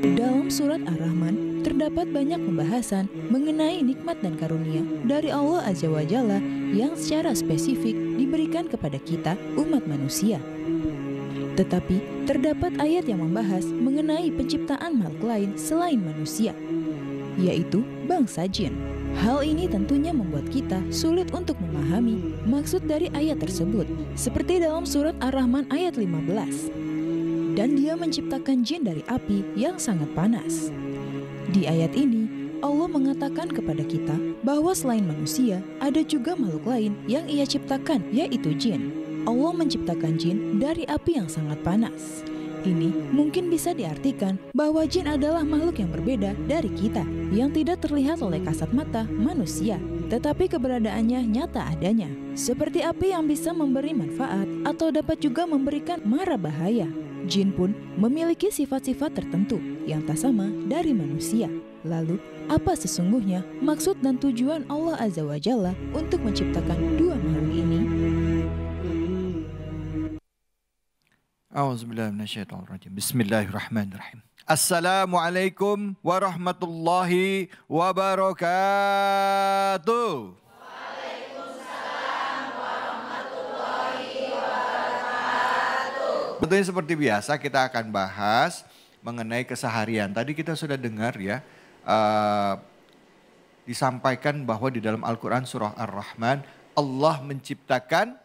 Dalam surat Ar-Rahman, terdapat banyak pembahasan mengenai nikmat dan karunia dari Allah Azza wa Jalla yang secara spesifik diberikan kepada kita, umat manusia. Tetapi, terdapat ayat yang membahas mengenai penciptaan makhluk lain selain manusia, yaitu bangsa jin. Hal ini tentunya membuat kita sulit untuk memahami maksud dari ayat tersebut, seperti dalam surat Ar-Rahman ayat 15. Dan dia menciptakan jin dari api yang sangat panas. Di ayat ini, Allah mengatakan kepada kita bahwa selain manusia, ada juga makhluk lain yang ia ciptakan, yaitu jin. Allah menciptakan jin dari api yang sangat panas. Ini mungkin bisa diartikan bahwa jin adalah makhluk yang berbeda dari kita, yang tidak terlihat oleh kasat mata manusia, tetapi keberadaannya nyata adanya. Seperti api yang bisa memberi manfaat atau dapat juga memberikan mara bahaya. Jin pun memiliki sifat-sifat tertentu yang tak sama dari manusia. Lalu, apa sesungguhnya maksud dan tujuan Allah Azza wa Jalla untuk menciptakan dua makhluk ini? A'udzubillahi minasyaitonirrajim. Bismillahirrahmanirrahim. Assalamualaikum warahmatullahi wabarakatuh. Betulnya seperti biasa kita akan bahas mengenai keseharian. Tadi kita sudah dengar ya, disampaikan bahwa di dalam Al-Quran surah Ar-Rahman, Allah menciptakan,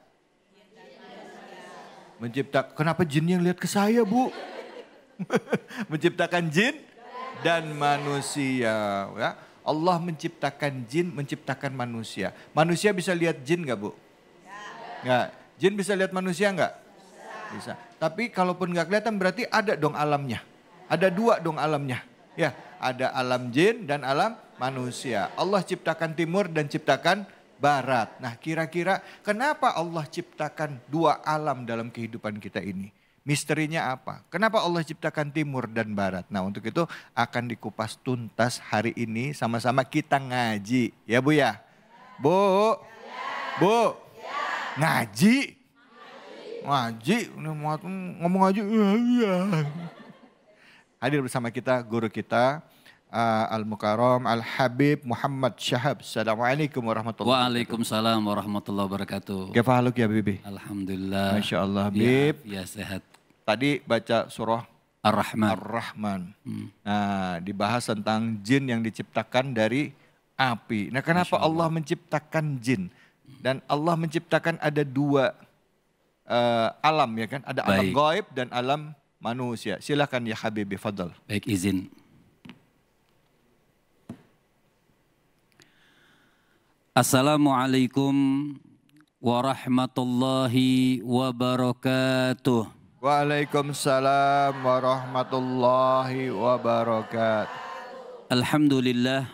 kenapa jin yang lihat ke saya Bu? Menciptakan jin dan manusia. Ya. Allah menciptakan jin, menciptakan manusia. Manusia bisa lihat jin gak Bu? Nggak. Jin bisa lihat manusia nggak? Bisa. Tapi kalaupun nggak kelihatan berarti ada dong alamnya. Ada dua dong alamnya. Ya, ada alam jin dan alam manusia. Allah ciptakan timur dan ciptakan barat. Nah, kira-kira kenapa Allah ciptakan dua alam dalam kehidupan kita ini? Misterinya apa? Kenapa Allah ciptakan timur dan barat? Nah, untuk itu akan dikupas tuntas hari ini sama-sama kita ngaji. Ya, Bu ya? Bu. Bu. Ngaji. Ngaji, ngomong ngaji. Hadir bersama kita guru kita Al-Mukarram Al-Habib Muhammad Syahab. Assalamualaikum warahmatullahi wabarakatuh. Waalaikumsalam warahmatullahi wabarakatuh. Kefaluk ya Bibi? Alhamdulillah. Masya Allah Habib. Ya sehat. Tadi baca surah Ar-Rahman. Ar-Rahman. Nah, dibahas tentang jin yang diciptakan dari api. Nah, kenapa Allah menciptakan jin? Dan Allah menciptakan ada dua alam ya kan, ada alam gaib dan alam manusia. Silakan ya Habibi, fadal. Baik, izin. Assalamualaikum warahmatullahi wabarakatuh. Waalaikumsalam warahmatullahi wabarakatuh. Alhamdulillah.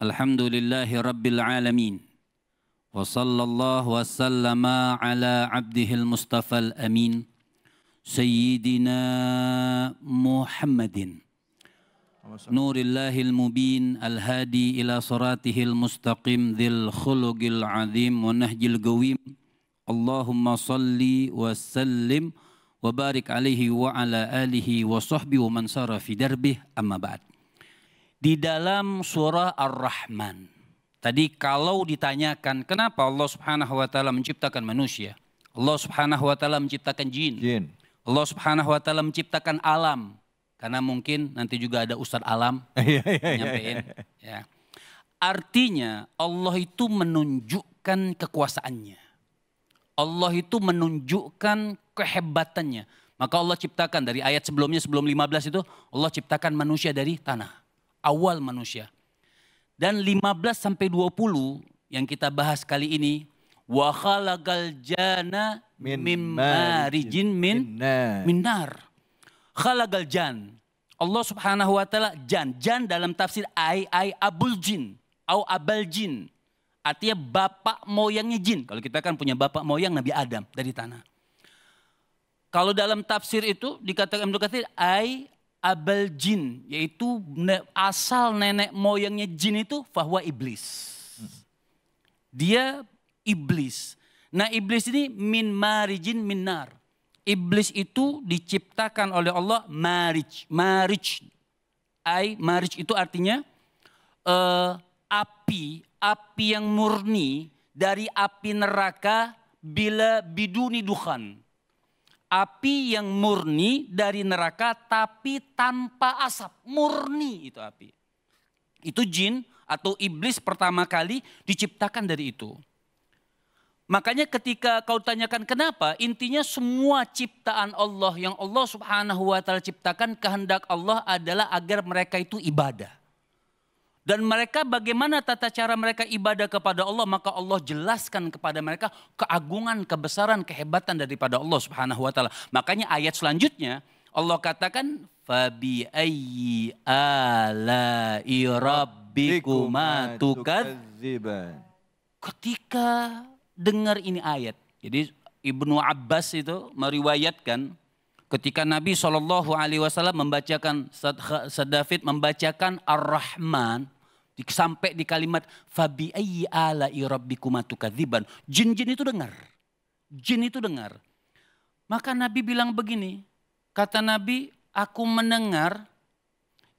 Alhamdulillahi rabbil alamin. Wa sallallahu wa sallama ala abdihil mustafal amin Sayyidina Muhammadin Nurillahil mubin al-hadi ila saratihil mustaqim dhil khuluqil azim wa nahjil gawim Allahumma salli wa sallim wa barik alaihi wa ala alihi wa sahbihi wa man sara fi darbih amma ba'd. Di dalam surah Ar-Rahman, tadi kalau ditanyakan kenapa Allah Subhanahu wa taala menciptakan manusia? Allah Subhanahu wa taala menciptakan jin. Allah Subhanahu wa taala menciptakan alam. Karena mungkin nanti juga ada ustadz alam nyampein. Ya. Artinya Allah itu menunjukkan kekuasaannya. Allah itu menunjukkan kehebatannya. Maka Allah ciptakan dari ayat sebelumnya, sebelum 15 itu Allah ciptakan manusia dari tanah. Awal manusia. Dan 15 sampai 20 yang kita bahas kali ini, wa khalaqal jana min marijin min nar. Khalaqal jan. Allah Subhanahu wa taala jan dalam tafsir abul jin atau abal jin. Artinya bapak moyangnya jin. Kalau kita kan punya bapak moyang Nabi Adam dari tanah. Kalau dalam tafsir itu dikatakan Ibnu Katsir abal jin, yaitu asal nenek moyangnya jin itu fahuwa iblis. Dia iblis. Nah iblis ini min marijin min nar. Iblis itu diciptakan oleh Allah marij. Marij itu artinya api yang murni dari api neraka bila biduni dukhan. Api yang murni dari neraka tapi tanpa asap, murni itu api. Itu jin atau iblis pertama kali diciptakan dari itu. Makanya ketika kau tanyakan kenapa, intinya semua ciptaan Allah yang Allah Subhanahu wa taala ciptakan, kehendak Allah adalah agar mereka itu ibadah. Dan mereka bagaimana tata cara mereka ibadah kepada Allah, maka Allah jelaskan kepada mereka keagungan, kebesaran, kehebatan daripada Allah Subhanahu wa taala. Makanya ayat selanjutnya Allah katakan fabi ayyi ala'i rabbikuma tukadziban. Ketika dengar ini ayat. Jadi Ibnu Abbas itu meriwayatkan ketika Nabi SAW membacakan, David membacakan Ar-Rahman sampai di kalimat fabi ayyi ala'i rabbikuma tukadziban. Jin-jin itu dengar. Jin itu dengar. Maka Nabi bilang begini, kata Nabi, aku mendengar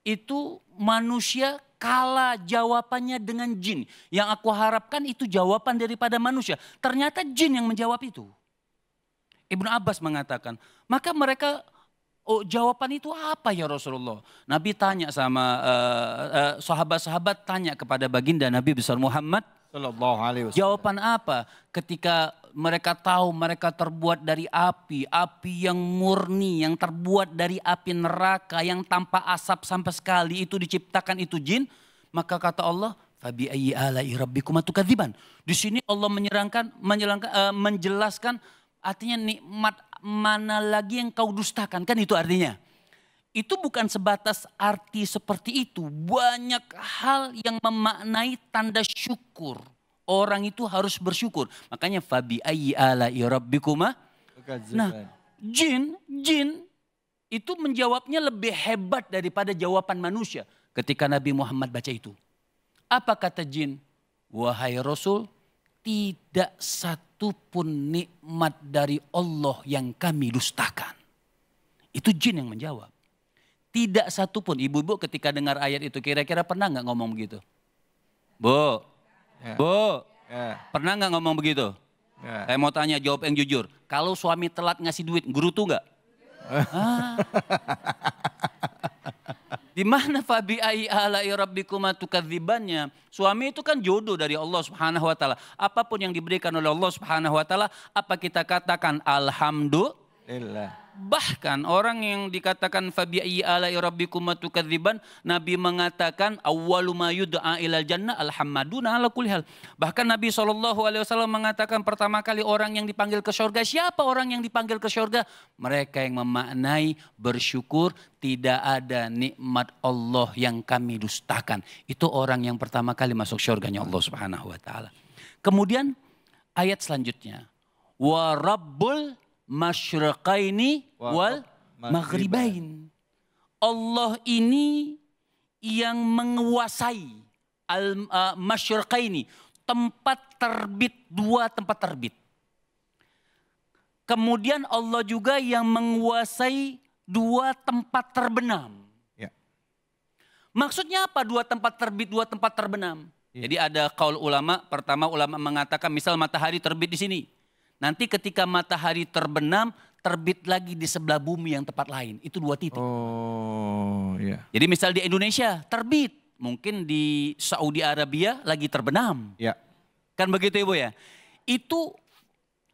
itu manusia kalah jawabannya dengan jin. Yang aku harapkan itu jawaban daripada manusia. Ternyata jin yang menjawab itu. Ibnu Abbas mengatakan, maka mereka, jawaban itu apa ya Rasulullah? Nabi tanya sama sahabat-sahabat, tanya kepada baginda Nabi besar Muhammad Sallallahu alaihi wasallam. Jawaban apa ketika mereka tahu mereka terbuat dari api yang murni, yang terbuat dari api neraka, yang tanpa asap sama sekali, itu diciptakan itu jin. Maka kata Allah, fabi ayyi ala'i rabbikuma tukadziban. Di sini Allah menjelaskan artinya nikmat mana lagi yang kau dustakan, kan itu artinya. Itu bukan sebatas arti seperti itu. Banyak hal yang memaknai tanda syukur. Orang itu harus bersyukur. Makanya fabi ayyi ala'i rabbikuma. Nah, jin itu menjawabnya lebih hebat daripada jawaban manusia. Ketika Nabi Muhammad baca itu. Apa kata jin? Wahai Rasul, tidak satu pun nikmat dari Allah yang kami dustakan. Itu jin yang menjawab. Tidak satu pun. Ibu-ibu ketika dengar ayat itu kira-kira pernah nggak ngomong begitu? Bu, pernah nggak ngomong begitu? Saya mau tanya, jawab yang jujur. Kalau suami telat ngasih duit, gerutu nggak? Di mana fabi ayyi ala'i rabbikuma tukadzibannya? Suami itu kan jodoh dari Allah Subhanahu wa taala. Apapun yang diberikan oleh Allah Subhanahu wa taala, apa kita katakan alhamdulillah. Bahkan orang yang dikatakan fabi ayyi ala'i rabbikuma tukadziban, Nabi mengatakan awwalu ma yud'a ilal jannah alhamduna ala kulli hal. Bahkan Nabi SAW mengatakan pertama kali orang yang dipanggil ke surga, siapa orang yang dipanggil ke surga? Mereka yang memaknai bersyukur tidak ada nikmat Allah yang kami dustakan. Itu orang yang pertama kali masuk surganya Allah Subhanahu wa taala. Kemudian ayat selanjutnya, wa rabbul masyriqaini wal maghribain. Allah ini yang menguasai masyriqaini, tempat terbit, dua tempat terbit. Kemudian Allah juga yang menguasai dua tempat terbenam. Ya. Maksudnya apa dua tempat terbit, dua tempat terbenam? Ya. Jadi ada kaul ulama, pertama ulama mengatakan misal matahari terbit di sini. Nanti ketika matahari terbenam, terbit lagi di sebelah bumi yang tempat lain. Itu dua titik. Oh, iya. Jadi misal di Indonesia terbit, mungkin di Saudi Arabia lagi terbenam. Ya. Kan begitu Ibu ya? Itu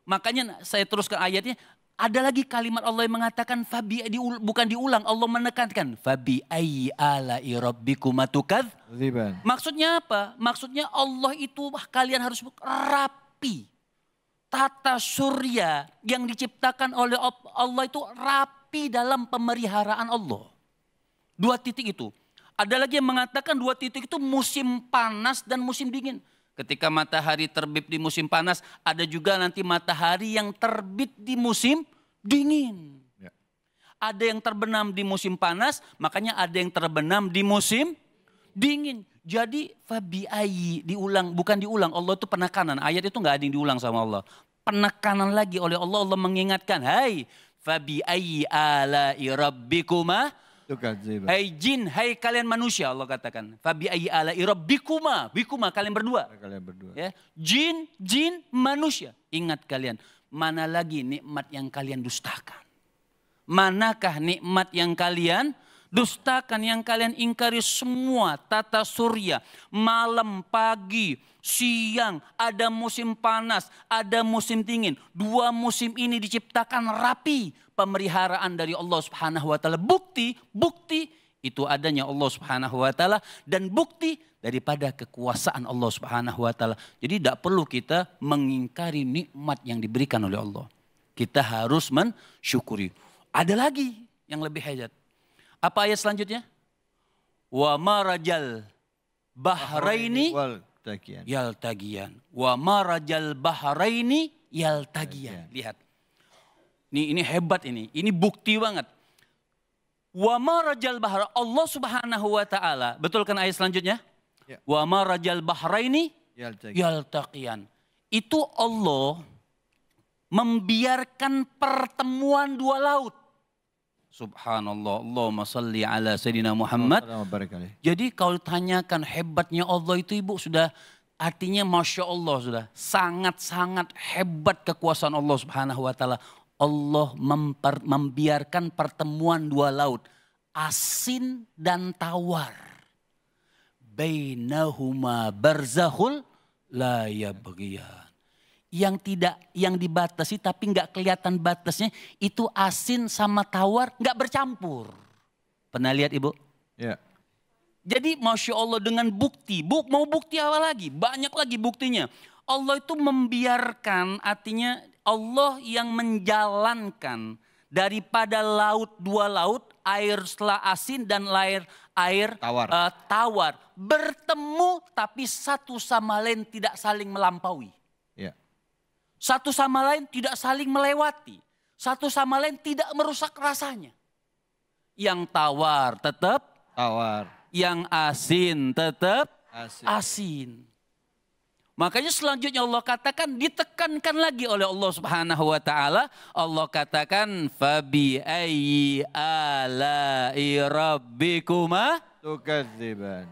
makanya saya teruskan ayatnya. Ada lagi kalimat Allah yang mengatakan fabi, bukan diulang, Allah menekankan fabi ayyi ala'i rabbikuma tukadziban. Maksudnya apa? Maksudnya Allah itu kalian harus rapi. Tata surya yang diciptakan oleh Allah itu rapi dalam pemeliharaan Allah. Dua titik itu. Ada lagi yang mengatakan dua titik itu musim panas dan musim dingin. Ketika matahari terbit di musim panas, ada juga nanti matahari yang terbit di musim dingin. Ya. Ada yang terbenam di musim panas, makanya ada yang terbenam di musim dingin. Jadi fabi ayyi diulang, bukan diulang. Allah itu penekanan. Ayat itu nggak ada yang diulang sama Allah. Penekanan lagi oleh Allah. Allah mengingatkan, hai Fabi ayyi ala'i rabbikuma. Tukadziban. Hai jin, hai kalian manusia, Allah katakan. Fabi ayyi ala'i rabbikuma. Bikuma, kalian berdua. Kalian berdua. Ya, jin, manusia. Ingat kalian, mana lagi nikmat yang kalian dustakan? Manakah nikmat yang kalian dustakan, yang kalian ingkari semua? Tata surya, malam, pagi, siang, ada musim panas, ada musim dingin. Dua musim ini diciptakan rapi, pemeliharaan dari Allah Subhanahu wa taala. Bukti itu adanya Allah Subhanahu wa taala dan bukti daripada kekuasaan Allah Subhanahu wa taala. Jadi tidak perlu kita mengingkari nikmat yang diberikan oleh Allah. Kita harus mensyukuri. Ada lagi yang lebih hebat. Apa ayat selanjutnya? Wa marajal bahraini yaltagiyan. Wa marajal bahraini yaltagiyan. Lihat. Ini hebat ini. Ini bukti banget. Wa marajal bahra, Allah Subhanahu wa taala. Betul kan ayat selanjutnya? Ya. Wa marajal bahraini yaltaqiyan. Itu Allah membiarkan pertemuan dua laut. Subhanallah, Allahumma salli ala Sayyidina Muhammad. Jadi kalau tanyakan hebatnya Allah itu ibu sudah artinya Masya Allah sudah. Sangat-sangat hebat kekuasaan Allah Subhanahu wa ta'ala. Allah membiarkan pertemuan dua laut. Asin dan tawar. Bainahuma barzahul la yabghiyan. Yang dibatasi tapi nggak kelihatan batasnya itu asin sama tawar nggak bercampur. Pernah lihat ibu? Ya. Jadi Masya Allah dengan bukti. Mau bukti apa lagi? Banyak lagi buktinya. Allah itu membiarkan, artinya Allah yang menjalankan daripada dua laut, air setelah asin dan air tawar. Bertemu tapi satu sama lain tidak saling melampaui. Ya. Satu sama lain tidak saling melewati. Satu sama lain tidak merusak rasanya. Yang tawar tetap tawar. Yang asin tetap asin. Makanya selanjutnya Allah katakan, ditekankan lagi oleh Allah Subhanahu wa taala. Allah katakan fabi ayyi ala'i rabbikuma tukadziban.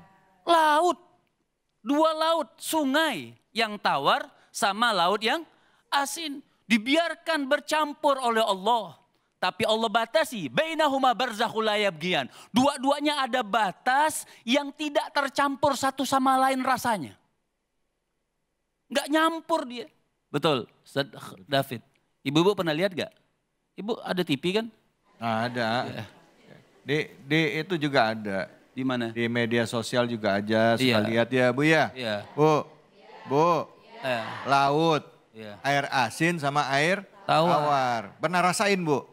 Laut. Dua laut, sungai yang tawar sama laut yang asin. Dibiarkan bercampur oleh Allah. Tapi Allah batasi. Bainahuma barzakhul la yabghiyan. Dua-duanya ada batas yang tidak tercampur satu sama lain rasanya. Nggak nyampur dia. Betul, David. Ibu-ibu pernah lihat gak? Ibu ada TV kan? Ada. Ya. Di itu juga ada. Di mana? Di media sosial juga aja. Suka lihat ya Bu ya? Iya. Bu. Laut. Iya. Air asin sama air tawar. Pernah rasain Bu?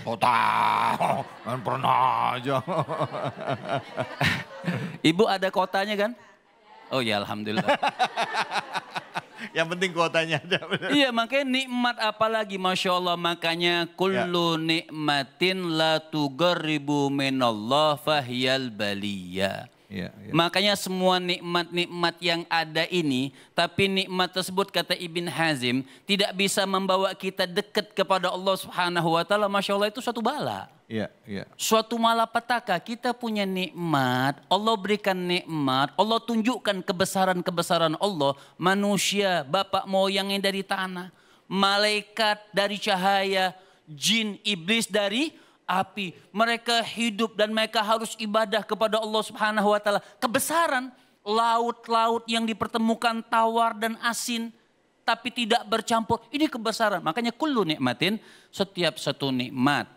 Oh tahu, kan pernah aja. Ibu ada kotanya kan? Oh ya alhamdulillah. Yang penting kuotanya ada. Iya makanya nikmat apalagi Masya Allah. Makanya kullu nikmatin la tugarribu minallah fahyal baliyah. Ya. Makanya semua nikmat-nikmat yang ada ini, tapi nikmat tersebut kata Ibn Hazim tidak bisa membawa kita dekat kepada Allah Subhanahu wa taala. Masya Allah itu suatu bala. Iya. Suatu malapetaka. Kita punya nikmat, Allah berikan nikmat, Allah tunjukkan kebesaran-kebesaran Allah. Manusia, bapak moyangnya dari tanah, malaikat dari cahaya, jin, iblis dari api. Mereka hidup dan mereka harus ibadah kepada Allah Subhanahu wa taala. Kebesaran laut-laut yang dipertemukan tawar dan asin tapi tidak bercampur. Ini kebesaran. Makanya kullu nikmatin, setiap satu nikmat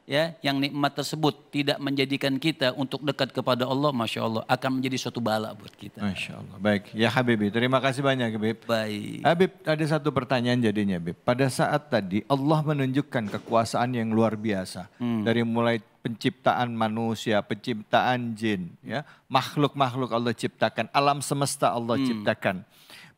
ya, yang nikmat tersebut tidak menjadikan kita untuk dekat kepada Allah, Masya Allah akan menjadi suatu bala buat kita. Masya Allah. Baik, ya Habibi, terima kasih banyak Habib. Baik. Habib, ada satu pertanyaan jadinya Habib. Pada saat tadi Allah menunjukkan kekuasaan yang luar biasa. Dari mulai penciptaan manusia, penciptaan jin, ya, makhluk-makhluk Allah ciptakan, alam semesta Allah ciptakan.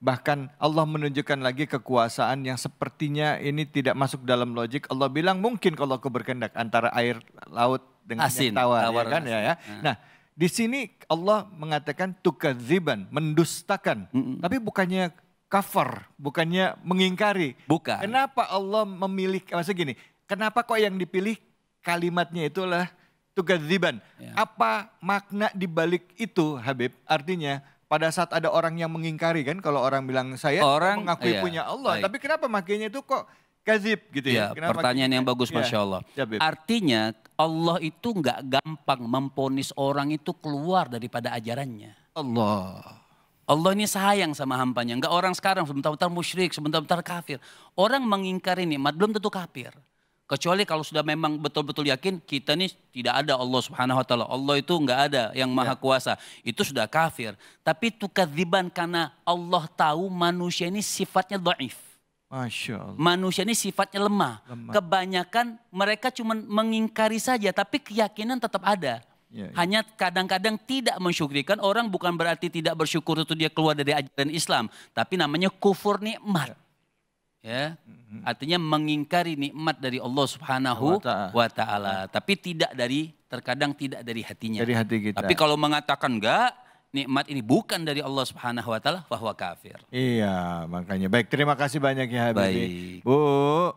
Bahkan Allah menunjukkan lagi kekuasaan yang sepertinya ini tidak masuk dalam logik. Allah bilang mungkin kalau aku berkehendak antara air laut dengan asin, tawar ya kan ya. Nah, di sini Allah mengatakan tukadziban, mendustakan. Tapi bukannya kafar, bukannya mengingkari. Bukan. Kenapa Allah memilih, maksudnya gini, kenapa kok yang dipilih kalimatnya itulah tukadziban? Ya. Apa makna dibalik itu, Habib? Artinya pada saat ada orang yang mengingkari kan, kalau orang bilang saya mengakui iya, punya Allah, baik. tapi kenapa makanya itu kok kadzib gitu ya? Ya, pertanyaan yang bagus, Masya Allah. Ya, Habib. Artinya Allah itu nggak gampang memponis orang itu keluar daripada ajarannya. Allah ini sayang sama hambanya. Enggak orang sekarang sebentar-bentar musyrik, sebentar-bentar kafir. Orang mengingkari nikmat belum tentu kafir. Kecuali kalau sudah memang betul-betul yakin kita ini tidak ada Allah Subhanahu wa taala. Allah itu enggak ada yang maha kuasa. Itu sudah kafir. Tapi tukadziban karena Allah tahu manusia ini sifatnya dhaif. Masya Allah. Manusia ini sifatnya lemah. Kebanyakan mereka cuma mengingkari saja tapi keyakinan tetap ada. Ya, ya. Hanya kadang-kadang tidak mensyukrikan. Orang bukan berarti tidak bersyukur itu dia keluar dari ajaran Islam. Tapi namanya kufur nikmat. Ya, artinya mengingkari nikmat dari Allah Subhanahu wa ta'ala. Tapi terkadang tidak dari hatinya. Dari hati kita. Tapi kalau mengatakan enggak, nikmat ini bukan dari Allah Subhanahu wa ta'ala, bahwa kafir. Iya, makanya. Baik, terima kasih banyak ya Habib. Baik. Bu,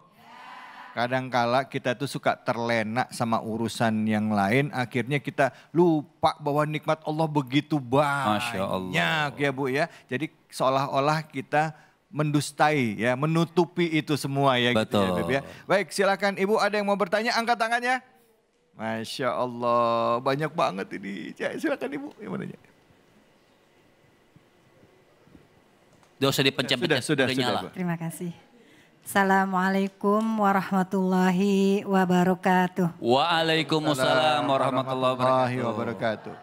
kadangkala kita tuh suka terlena sama urusan yang lain, akhirnya kita lupa bahwa nikmat Allah begitu Masya banyak Allah. ya Bu ya. Jadi seolah-olah kita mendustai ya, menutupi itu semua ya. Betul. Gitu ya, Habib ya. Baik, silakan Ibu ada yang mau bertanya, angkat tangannya. Masya Allah, banyak banget ini. Silakan Ibu, yang mau nanya. Tidak usah dipencet-pencet, Sudah, nyala. Bu. Terima kasih. Assalamualaikum warahmatullahi wabarakatuh. Waalaikumsalam warahmatullahi wabarakatuh.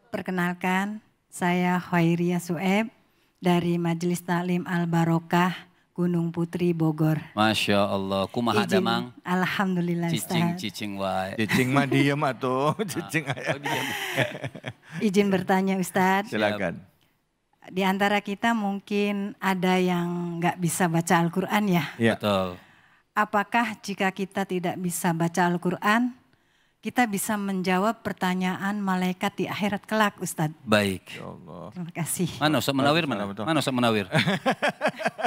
Perkenalkan, saya Khairia Sueb dari Majelis Taklim Al Barokah Gunung Putri Bogor. Masya Allah, kumaha Izin- damang. Alhamdulillah Ustaz. Cicing wae. Cicing mah diem atuh, cicing Oh, diam. Izin bertanya Ustaz. silakan. Di antara kita mungkin ada yang nggak bisa baca Al-Quran ya. Ya. Betul. Apakah jika kita tidak bisa baca Al-Quran, kita bisa menjawab pertanyaan malaikat di akhirat kelak Ustadz? Baik. Ya Allah. Terima kasih. Mana Ustaz Menawir mana? Betul. Mana Ustaz Menawir?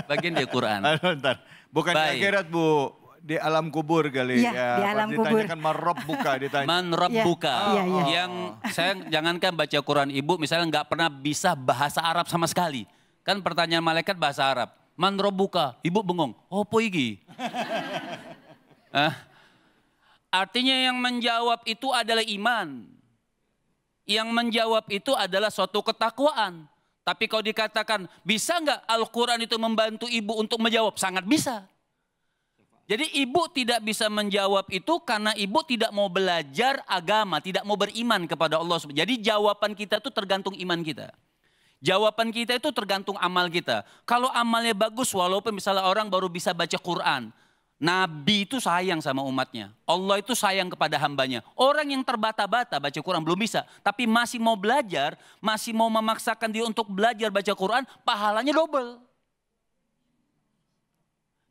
Bagian dia Quran. Bentar. Bukan di Baik. akhirat Bu, di alam kubur kali. Iya, di alam kubur. Ditanyakan marrob buka ditanya. Man rabbuka. Iya, iya. Yang saya jangankan baca Quran Ibu misalnya nggak pernah bisa bahasa Arab sama sekali. Kan pertanyaan malaikat bahasa Arab. Man rabbuka. Ibu bengong. Oh poigi. Artinya yang menjawab itu adalah iman. Yang menjawab itu adalah suatu ketakwaan. Tapi kalau dikatakan bisa nggak Al-Quran itu membantu ibu untuk menjawab? Sangat bisa. Jadi ibu tidak bisa menjawab itu karena ibu tidak mau belajar agama, tidak mau beriman kepada Allah. Jadi jawaban kita itu tergantung iman kita. Jawaban kita itu tergantung amal kita. Kalau amalnya bagus walaupun misalnya orang baru bisa baca Quran. Nabi itu sayang sama umatnya. Allah itu sayang kepada hambanya. Orang yang terbata-bata baca Quran belum bisa. Tapi masih mau belajar, masih mau memaksakan dia untuk belajar baca Quran, pahalanya double.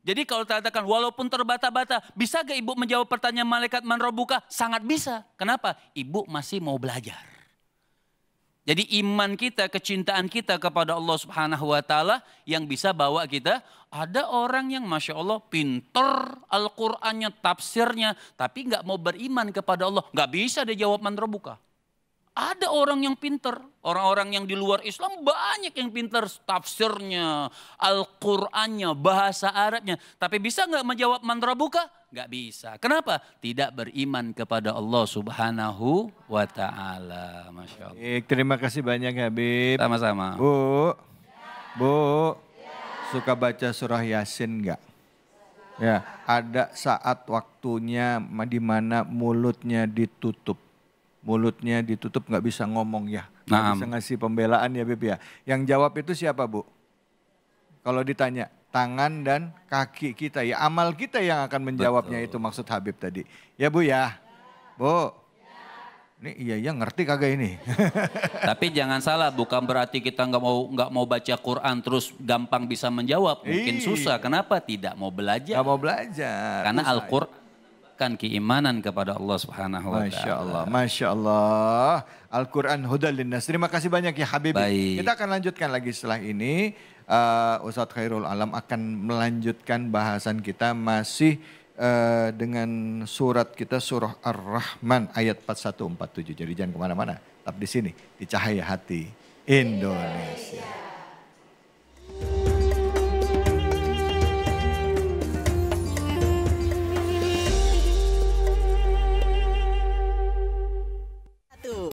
Jadi kalau katakan walaupun terbata-bata, bisa gak ibu menjawab pertanyaan malaikat man rabbuka? Sangat bisa. Kenapa? Ibu masih mau belajar. Jadi iman kita, kecintaan kita kepada Allah Subhanahu wa ta'ala yang bisa bawa kita. Ada orang yang Masya Allah pinter Al-Qur'annya, tafsirnya. Tapi gak mau beriman kepada Allah. Gak bisa dia jawab man rabbuka. Ada orang yang pinter, orang-orang yang di luar Islam banyak yang pinter tafsirnya, Al-Qur'annya, bahasa Arabnya. Tapi bisa nggak menjawab man rabbuka? Nggak bisa. Kenapa? Tidak beriman kepada Allah Subhanahu wa ta'ala. Masya Allah. Baik, terima kasih banyak Habib. Sama-sama. Bu, suka baca surah Yasin nggak? Ya, ada saat waktunya di mana mulutnya ditutup. Mulutnya ditutup nggak bisa ngomong ya. Nggak Naam. bisa ngasih pembelaan ya Bib ya. Yang jawab itu siapa Bu? Kalau ditanya tangan dan kaki kita ya. Amal kita yang akan menjawabnya itu maksud Habib tadi. Ya Bu ya. Bu. Ini iya ngerti kagak ini? Tapi jangan salah, bukan berarti kita nggak mau baca Quran terus gampang bisa menjawab. Mungkin Iya. susah. Kenapa? Tidak mau belajar. Nggak mau belajar. Karena Susah. Al-Quran. menambahkan keimanan kepada Allah Subhanahu wa Masya taala. Allah, Masya Allah. Al-Quran Hudal Linnas. Terima kasih banyak ya Habibie. Baik. Kita akan lanjutkan lagi setelah ini. Ustadz Khairul Alam akan melanjutkan bahasan kita masih dengan surat kita surah Ar-Rahman ayat 41-47. Jadi jangan kemana-mana. Tetap di sini, di Cahaya Hati Indonesia.